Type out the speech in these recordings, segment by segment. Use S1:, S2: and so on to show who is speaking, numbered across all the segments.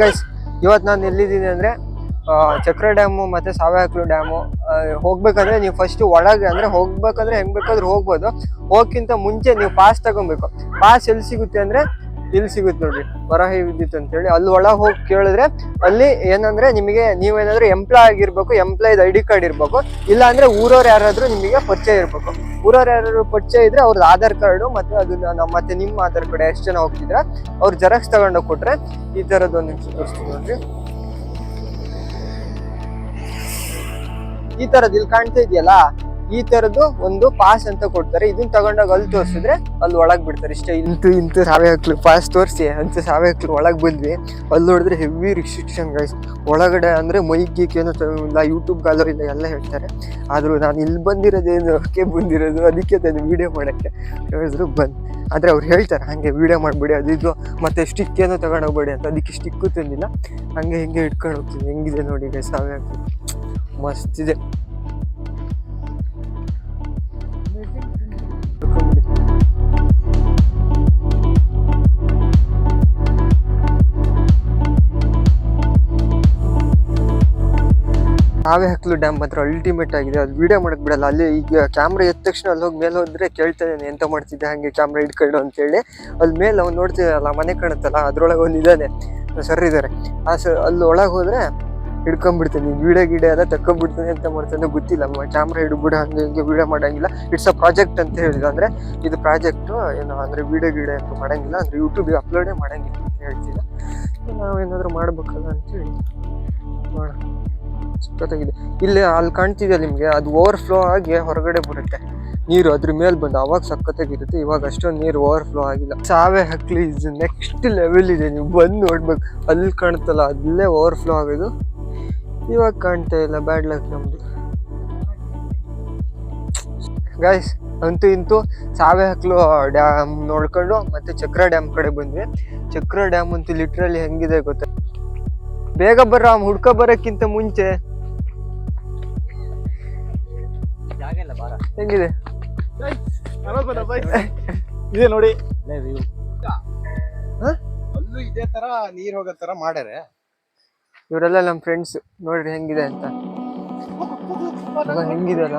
S1: Guys ಇವತ್ತು ನಾನು ಎಲ್ಲಿದ್ದೀನಿ ಅಂದರೆ ಚಕ್ರ ಡ್ಯಾಮು ಮತ್ತು ಸಾವೆಹಕ್ಲು ಡ್ಯಾಮು ಹೋಗ್ಬೇಕಂದ್ರೆ ನೀವು ಫಸ್ಟ್ ಒಳಗೆ ಅಂದರೆ ಹೋಗ್ಬೇಕಂದ್ರೆ ಹೆಂಗೆ ಬೇಕಾದ್ರೂ ಹೋಗ್ಬೋದು. ಹೋಗಕ್ಕಿಂತ ಮುಂಚೆ ನೀವು ಪಾಸ್ ತಗೊಬೇಕು. ಪಾಸ್ ಎಲ್ಲಿ ಸಿಗುತ್ತೆ ಅಂದರೆ ಇಲ್ಲಿ ಸಿಗುತ್ತೆ ನೋಡ್ರಿ, ವರಾಹಿ ವಿದ್ಯುತ್ ಅಂತೇಳಿ. ಅಲ್ಲಿ ಒಳಗೆ ಹೋಗಿ ಕೇಳಿದ್ರೆ ಅಲ್ಲಿ ಏನಂದ್ರೆ ನಿಮಗೆ ನೀವೇನಾದ್ರೂ ಎಂಪ್ಲಾಯ್ ಆಗಿರ್ಬೇಕು, ಎಂಪ್ಲಾಯ್ದು ID ಕಾರ್ಡ್ ಇರ್ಬೇಕು. ಇಲ್ಲ ಅಂದ್ರೆ ಊರವ್ರು ಯಾರಾದ್ರೂ ನಿಮಗೆ ಪರಿಚಯ ಇರ್ಬೇಕು. ಊರವ್ರು ಯಾರು ಪರಿಚಯ ಇದ್ರೆ ಅವ್ರದ್ದು ಆಧಾರ್ ಕಾರ್ಡು ಮತ್ತೆ ಅದನ್ನ ಮತ್ತೆ ನಿಮ್ಮ ಆಧಾರ್ ಕಾರ್ಡ್ ಎಷ್ಟು ಜನ ಹೋಗ್ತಿದ್ರ ಅವ್ರ ಜೆರಾಕ್ಸ್ ತಗೊಂಡೋಗಿ ಕೊಟ್ರೆ ಈ ತರದ್ದು ಒಂದು ನಿಮಿಷ ತೋರಿಸ್ತೀನಿ ನೋಡ್ರಿ. ಈ ತರದ್ದು ಇಲ್ಲಿ ಕಾಣ್ತಾ ಇದೆಯಲ್ಲ, ಈ ತರದ್ದು ಒಂದು ಪಾಸ್ ಅಂತ ಕೊಡ್ತಾರೆ. ಇದನ್ನ ತಗೊಂಡಾಗ ಅಲ್ಲಿ ತೋರಿಸಿದ್ರೆ ಅಲ್ಲಿ ಒಳಗ್ ಬಿಡ್ತಾರೆ. ಇಷ್ಟೇ. ಇಂತು ಸಾವೆಹಕ್ಲು ಪಾಸ್ ತೋರಿಸಿ ಅಂತ ಸಾವೆಹಕ್ಲು ಒಳಗ್ ಬಂದ್ವಿ. ಅಲ್ಲಿ ನೋಡಿದ್ರೆ ಹೆವಿ ರಿಸ್ಟ್ರಿಕ್ಷನ್ ಗೈಸ್. ಒಳಗಡೆ ಅಂದ್ರೆ ಮೈಕ್ ಏನೋ ಇಲ್ಲ, ಯೂಟ್ಯೂಬ್ ಗಾಲೋ ಇಲ್ಲ ಎಲ್ಲ ಹೇಳ್ತಾರೆ. ಆದ್ರೂ ನಾನು ಇಲ್ಲಿ ಬಂದಿರೋದೇನು ಬಂದಿರೋದು ಅದಕ್ಕೆ ನಾನು ವಿಡಿಯೋ ಮಾಡಕ್ಕೆ ಹೇಳಿದ್ರು ಆದ್ರೆ ಅವ್ರು ಹೇಳ್ತಾರೆ ಹಂಗೆ ವಿಡಿಯೋ ಮಾಡ್ಬೇಡಿ ಅದು ಇದು ಮತ್ತೆ ಸ್ಟಿಕ್ ಏನೋ ತಗೊಂಡೋಗ್ಬೇಡಿ ಅಂತ. ಅದಕ್ಕೆ ಸ್ಟಿಕ್ಕು ತಂದಿಲ್ಲ, ಹಂಗೆ ಹಿಂಗೆ ಇಟ್ಕೊಂಡು ಹೋಗ್ತೀನಿ. ಹೆಂಗಿದೆ ನೋಡಿ ಗೈಸ್ ಸಾವೆಹಕ್ಲು, ಮಸ್ತ್ ಇದೆ. ಸಾವೆಹಕ್ಲು ಡ್ಯಾಮ್ ಮಾತ್ರ ಅಲ್ಟಿಮೇಟ್ ಆಗಿದೆ. ಅದು ವಿಡಿಯೋ ಮಾಡಕ್ ಬಿಡಲ್ಲ. ಅಲ್ಲಿ ಈಗ ಕ್ಯಾಮ್ರಾ ಎದ್ದ ತಕ್ಷಣ ಅಲ್ಲಿ ಹೋಗಿ ಮೇಲೆ ಹೋದ್ರೆ ಕೇಳ್ತಾ ಇದ್ದಾನೆ ಎಂತ ಮಾಡ್ತಿದ್ದೆ ಹಂಗೆ ಕ್ಯಾಮ್ರಾ ಹಿಡ್ಕೊಂಡು ಅಂತೇಳಿ. ಅಲ್ಲಿ ಮೇಲೆ ಅವ್ನು ನೋಡ್ತಿದ್ದಲ್ಲ ಮನೆ ಕಾಣುತ್ತಲ್ಲ ಅದ್ರೊಳಗೆ ಒಂದು ಇದ್ದಾನೆ ಸರ್ ಇದ್ದಾರೆ. ಅಲ್ಲಿ ಒಳಗೆ ಹೋದ್ರೆ ಹಿಡ್ಕೊಂಡ್ಬಿಡ್ತಾನೆ. ವಿಡಿಯೋ ಗಿಡ ಎಲ್ಲ ತಕ್ಕೊಂಡ್ಬಿಡ್ತಾನೆ. ಅಂತ ಮಾಡ್ತಾನೆ ಗೊತ್ತಿಲ್ಲ. ಕ್ಯಾಮ್ರಾ ಹಿಡ್ಬಿಡ ಹಂಗೆ ಹಿಂಗೆ ವಿಡಿಯೋ ಮಾಡಂಗಿಲ್ಲ. ಇಟ್ಸ್ ಅ ಪ್ರಾಜೆಕ್ಟ್ ಅಂತ ಹೇಳಿದ್ರು. ಅಂದ್ರೆ ಇದು ಪ್ರಾಜೆಕ್ಟು ಏನು ಅಂದ್ರೆ ವಿಡಿಯೋ ಗಿಡ ಅಂತ ಮಾಡಂಗಿಲ್ಲ, ಅಂದ್ರೆ ಯೂಟ್ಯೂಬ್ಗೆ ಅಪ್ಲೋಡೇ ಮಾಡಂಗಿಲ್ಲ ಅಂತ ಹೇಳ್ತಿಲ್ಲ. ನಾವೇನಾದ್ರೂ ಮಾಡ್ಬೇಕಲ್ಲ ಅಂತೇಳಿ ನೋಡೋಣ. ಸಖತ್ತಾಗಿದೆ. ಇಲ್ಲಿ ಅಲ್ಲಿ ಕಾಣ್ತಿದೆ ನಿಮ್ಗೆ, ಅದು ಓವರ್ಫ್ಲೋ ಆಗಿ ಹೊರಗಡೆ ಬರುತ್ತೆ ನೀರು ಅದ್ರ ಮೇಲೆ ಬಂದು, ಅವಾಗ ಸಖತ್ತಾಗಿರುತ್ತೆ. ಇವಾಗ ಅಷ್ಟೊಂದು ನೀರು ಓವರ್ಫ್ಲೋ ಆಗಿಲ್ಲ. ಸಾವೆಹಕ್ಲು ಇಸ್ ನೆಕ್ಸ್ಟ್ ಲೆವೆಲ್ ಇದೆ, ನೀವು ಬಂದು ನೋಡ್ಬೇಕು. ಅಲ್ಲಿ ಕಾಣುತ್ತಲ್ಲ ಅಲ್ಲೇ ಓವರ್ಫ್ಲೋ ಆಗೋದು, ಇವಾಗ ಕಾಣ್ತಾ ಇಲ್ಲ. ಬ್ಯಾಡ್ ಲಕ್ ನಮ್ದು ಗೈಸ್. ಅಂತೂ ಇಂತೂ ಸಾವೆಹಕ್ಲು ಡ್ಯಾಮ್ ನೋಡ್ಕೊಂಡು ಮತ್ತೆ ಚಕ್ರ ಡ್ಯಾಮ್ ಕಡೆ ಬಂದ್ವಿ. ಚಕ್ರ ಡ್ಯಾಮ್ ಅಂತೂ ಲಿಟ್ರಲಿ ಹೆಂಗಿದೆ ಗೊತ್ತಾ. ಬೇಗ ಬರ್ರ, ಹುಡ್ಕ ಬರಕ್ಕಿಂತ ಮುಂಚೆ. ಹೆಂಗಿದೆ
S2: ಇದೆ ನೋಡಿ. ಅಲ್ಲೂ ಇದೇ ತರ ನೀರ್ ಹೋಗೋ ತರ ಮಾಡ್ಯಾರೆ.
S1: ಇವರೆಲ್ಲ ನಮ್ ಫ್ರೆಂಡ್ಸ್. ನೋಡ್ರಿ ಹೆಂಗಿದೆ ಅಂತ. ಹೆಂಗಿದೆ ಅಲ್ಲ,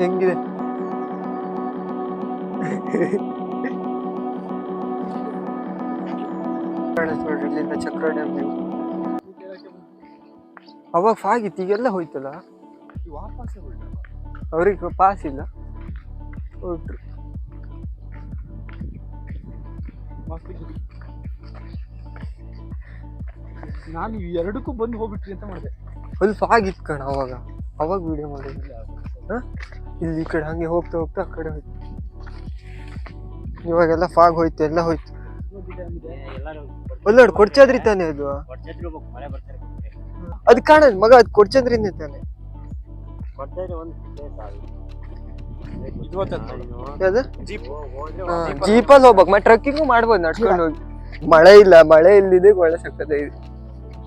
S1: ಹೆಂಗಿದೆ ನೋಡ್ರಿ ಇಲ್ಲಿಂದ ಚಕ್ರ ಡ್ಯಾಮ್ ವ್ಯೂ. ಅವಾಗ ಫಾಗ್ ಇತ್ತು, ಈಗೆಲ್ಲ ಹೋಯ್ತಲ್ಲ. ಅವ್ರಿಗೆ ಪಾಸ್ ಇಲ್ಲ, ಹೊರಟ್ರು.
S2: ನಾನು ಎರಡಕ್ಕೂ ಬಂದು ಹೋಗ್ಬಿಟ್ರಿ ಅಂತ ಮಾಡಿದೆ.
S1: ಫುಲ್ ಫಾಗ್ ಇತ್ತು ಕಣ ಅವಾಗ ವಿಡಿಯೋ ಮಾಡಿದ್ವಿ. ಇಲ್ಲಿ ಈ ಕಡೆ ಹಂಗೆ ಹೋಗ್ತಾ ಹೋಗ್ತಾ ಆ ಕಡೆ ಹೋಯ್ತು. ಇವಾಗೆಲ್ಲ ಫಾಗ್ ಹೋಯ್ತು, ಎಲ್ಲ ಹೋಯ್ತು. ಒಳ್ಳೆ ಕೊಡ್ಚಾದ್ರಿ ತಾನೆ ಅದು. ಅದು ಕಾಣದ್ ಮಗ, ಅದು ಕೊಡ್ಚಾದ್ರಿಂದ ತಾನೆ. ಜೀಪಲ್ಲಿ ಹೋಗ್ಬೇಕು, ಮತ್ತೆ ಟ್ರಕ್ಕಿಂಗು ಮಾಡ್ಬೋದು ನಡ್ಕೊಂಡು ಹೋಗಿ. ಮಳೆ ಇಲ್ಲಿದೆ, ಮಳೆ ಸಕ್ಕತ್ತಾಗಿದೆ.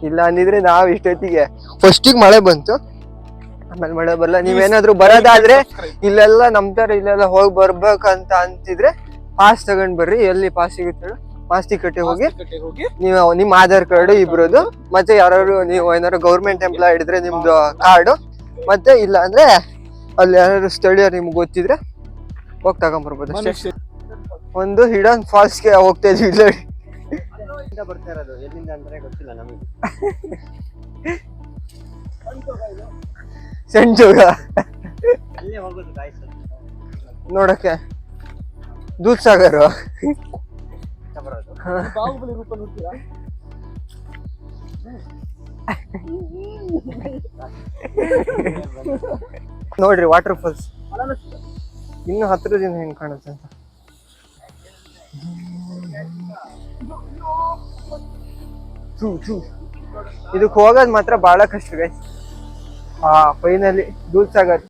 S1: ಇಲ್ಲ ಅಂದಿದ್ರೆ ನಾವ್ ಇಷ್ಟೊತ್ತಿಗೆ ಫಸ್ಟಿಗೆ ಮಳೆ ಬಂತು, ಆಮೇಲೆ ಮಳೆ ಬರಲ್ಲ. ನೀವೇನಾದ್ರು ಬರೋದಾದ್ರೆ ಇಲ್ಲೆಲ್ಲ ನಮ್ತರ ಇಲ್ಲೆಲ್ಲ ಹೋಗಿ ಬರ್ಬೇಕಂತ ಅಂತಿದ್ರೆ ಪಾಸ್ ತಗೊಂಡ್ ಬರ್ರಿ. ಎಲ್ಲಿ ಪಾಸ್ ಸಿಗುತ್ತೆ ಮಾಸ್ತಿ ಕಟ್ಟೆ ಹೋಗಿ ನೀವು ನಿಮ್ ಆಧಾರ್ ಕಾರ್ಡ್ ಇಬ್ರದು, ಮತ್ತೆ ಯಾರು ನೀವು ಏನಾದ್ರು ಗೌರ್ಮೆಂಟ್ ಎಂಪ್ಲಾಯ್ ಹಿಡಿದ್ರೆ ನಿಮ್ದು ಕಾರ್ಡು, ಮತ್ತೆ ಇಲ್ಲ ಅಂದ್ರೆ ಅಲ್ಲಿ ಯಾರು ಸ್ಥಳೀಯರು ನಿಮ್ಗೆ ಗೊತ್ತಿದ್ರೆ ಹೋಗಿ ತಗೊಂಡ್ಬರ್ಬೋದು ಅಷ್ಟೇ. ಒಂದು ಹಿಡನ್ ಫಾಲ್ಸ್ಗೆ ಹೋಗ್ತಾ ಇದ್ವಿ. ಇಲ್ಲ
S2: ಬರ್ತಾ ಇರೋದು ಎಲ್ಲಿಂದ ಅಂದ್ರೆ ಗೊತ್ತಿಲ್ಲ ನಮಗೆ.
S1: ಸಂಜೋಗ
S2: ಅಲ್ಲೇ ಹೋಗೋದು
S1: ನೋಡಕ್ಕೆ ದೂದ್ ಸಾಗರ್.
S2: ಬಾಹುಬಲಿ ರೂಪ ನೋಡ್ತೀರಾ?
S1: ನೋಡ್ರಿ ವಾಟರ್ ಫಾಲ್ಸ್ ಇನ್ನು ಹತ್ರದಿಂದ ಹೆಂಗ್ ಕಾಣುತ್ತೆ ಅಂತ. ಇದಕ್ಕೆ ಹೋಗೋದ್ ಮಾತ್ರ ಬಹಳ ಕಷ್ಟ ಗೈಸ್. ಫೈನಲಿ ದೂದ್ ಸಾಗರ್